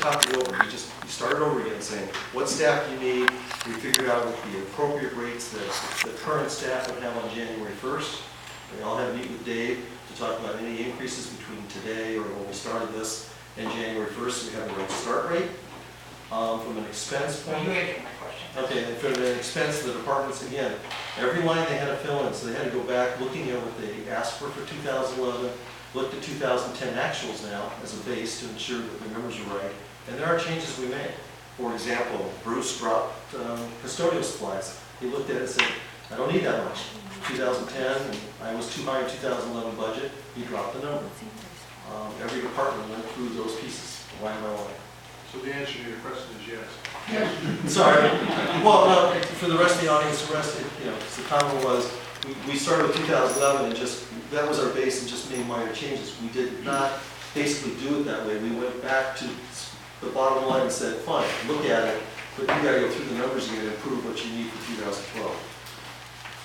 copied over. We started over again saying, what staff do you need? We figured out what the appropriate rates that the current staff would have on January 1st. We all had to meet with Dave to talk about any increases between today or when we started this and January 1st. We have the right start rate. From an expense point. You answered my question. Okay, and for the expense, the departments, again, every line they had to fill in, so they had to go back looking at what they asked for 2011, looked at 2010 actuals now as a base to ensure that the numbers are right. And there are changes we made. For example, Bruce dropped custodial supplies. He looked at it and said, I don't need that much. 2010, and I was too high in 2011 budget, he dropped the number. Every department went through those pieces, line by line. So the answer to your question is yes. Sorry. Well, for the rest of the audience, the comment was, we started with 2011 and just, that was our base and just made minor changes. We did not basically do it that way. We went back to the bottom line and said, fine, look at it, but you gotta go through the numbers again and improve what you need for 2012.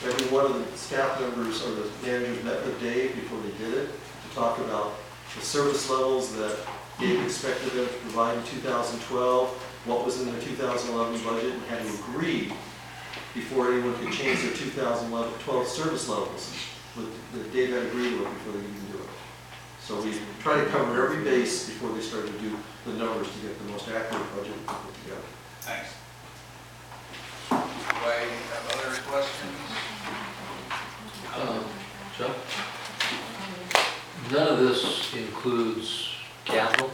Every one of the staff members or the managers met with Dave before they did it to talk about the service levels that Dave expected them to provide in 2012, what was in their 2011 budget, and had to agree before anyone could change their 2012 service levels. That Dave had agreed with before they even do it. So we try to cover every base before they start to do the numbers to get the most accurate budget we can put together. Thanks. Do I have other questions? Chuck? None of this includes capital?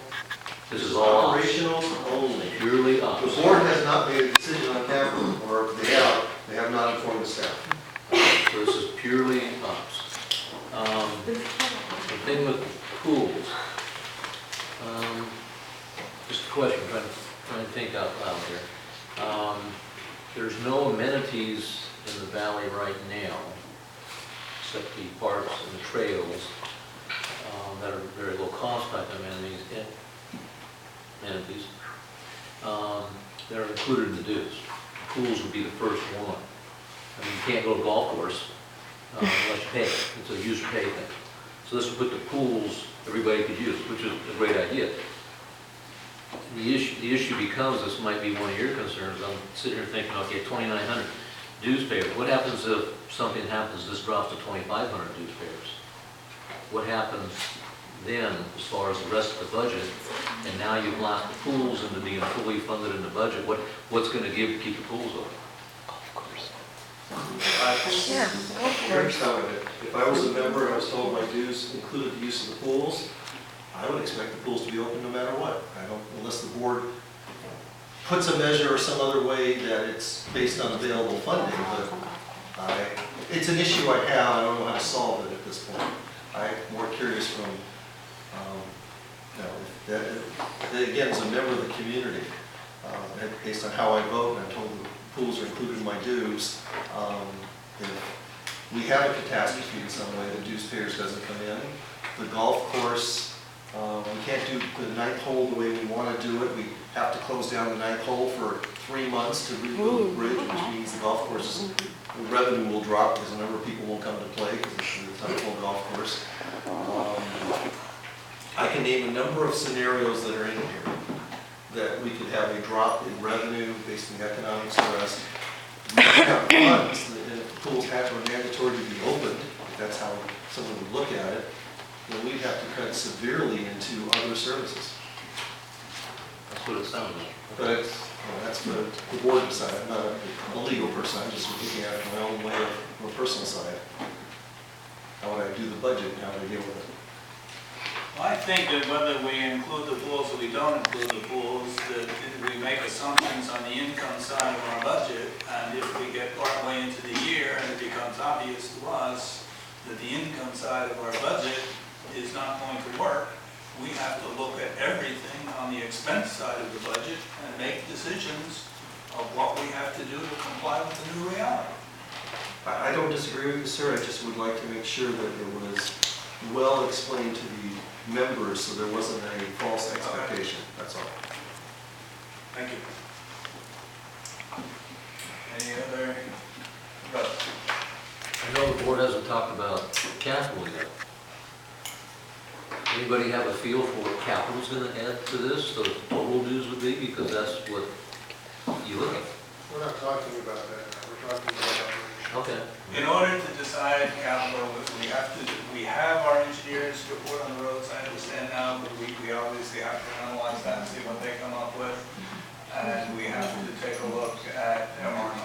This is all Operational only. purely ops. The board has not made a decision on capital, or if they have not informed the staff. So this is purely ops. The thing with pools, just a question, trying to think out loud here. There's no amenities in the valley right now, except the parks and the trails that are very low cost type amenities. That are included in the dues. Pools would be the first one. I mean, you can't go to the golf course unless you pay. It's a user pay thing. So this would put the pools everybody could use, which is a great idea. The issue becomes, this might be one of your concerns. I'm sitting here thinking, okay, 2,900 dues payers. What happens if something happens, this drops to 2,500 dues payers? What happens then as far as the rest of the budget? And now you've locked the pools into being fully funded in the budget. What's going to give to keep the pools open? Here's how if I was a member and I was told my dues included the use of the pools, I would expect the pools to be open no matter what. Unless the board puts a measure or some other way that it's based on available funding, but it's an issue I have. I don't know how to solve it at this point. I'm more curious from, again, as a member of the community, based on how I vote, and I'm told the pools are included in my dues. If we have a catastrophe in some way, the dues payers doesn't come in. The golf course, we can't do the ninth hole the way we want to do it. We have to close down the ninth hole for 3 months to rebuild the bridge, which means the golf course's revenue will drop because a number of people won't come to play because it's a ninth hole golf course. I can name a number of scenarios that are in here that we could have a drop in revenue based on the economic stress. We have funds that if the pools are mandatory to be opened, if that's how someone would look at it, then we'd have to cut severely into other services. That's what it sounds like. But that's for the board to decide. I'm not a legal person. I'm just looking at it from my own way from a personal side. How would I do the budget and how would I deal with it? Well, I think that whether we include the pools or we don't include the pools, that we make assumptions on the income side of our budget, and if we get partway into the year and it becomes obvious to us that the income side of our budget is not going to work, we have to look at everything on the expense side of the budget and make decisions of what we have to do to comply with the new reality. I don't disagree with you, sir. I just would like to make sure that it was well explained to the members so there wasn't any false expectation. That's all. Thank you. Any other? I know the board hasn't talked about capital yet. Anybody have a feel for what capital is going to add to this, so the total dues analyze that and see what they come up with. And we have to take a look at MRI.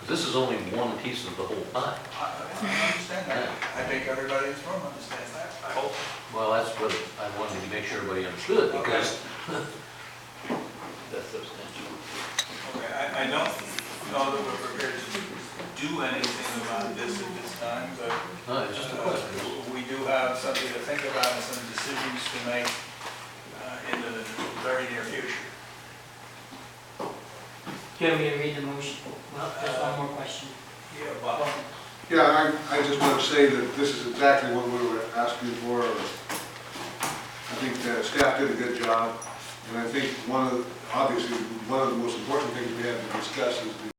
This is only one piece of the whole pie. I understand that. I think everybody in this room understands that. I hope. Well, that's what I wanted to make sure everybody understood, because that's substantial. Okay, I don't know that we're prepared to do anything about this at this time, but No, it's just a question. we do have something to think about and some decisions to make in the very near future. Do you want me to read the motion? Well, there's one more question. Yeah, Bob. Yeah, I just want to say that this is exactly what we were asking for. I think the staff did a good job, and I think obviously, one of the most important things we have to discuss is the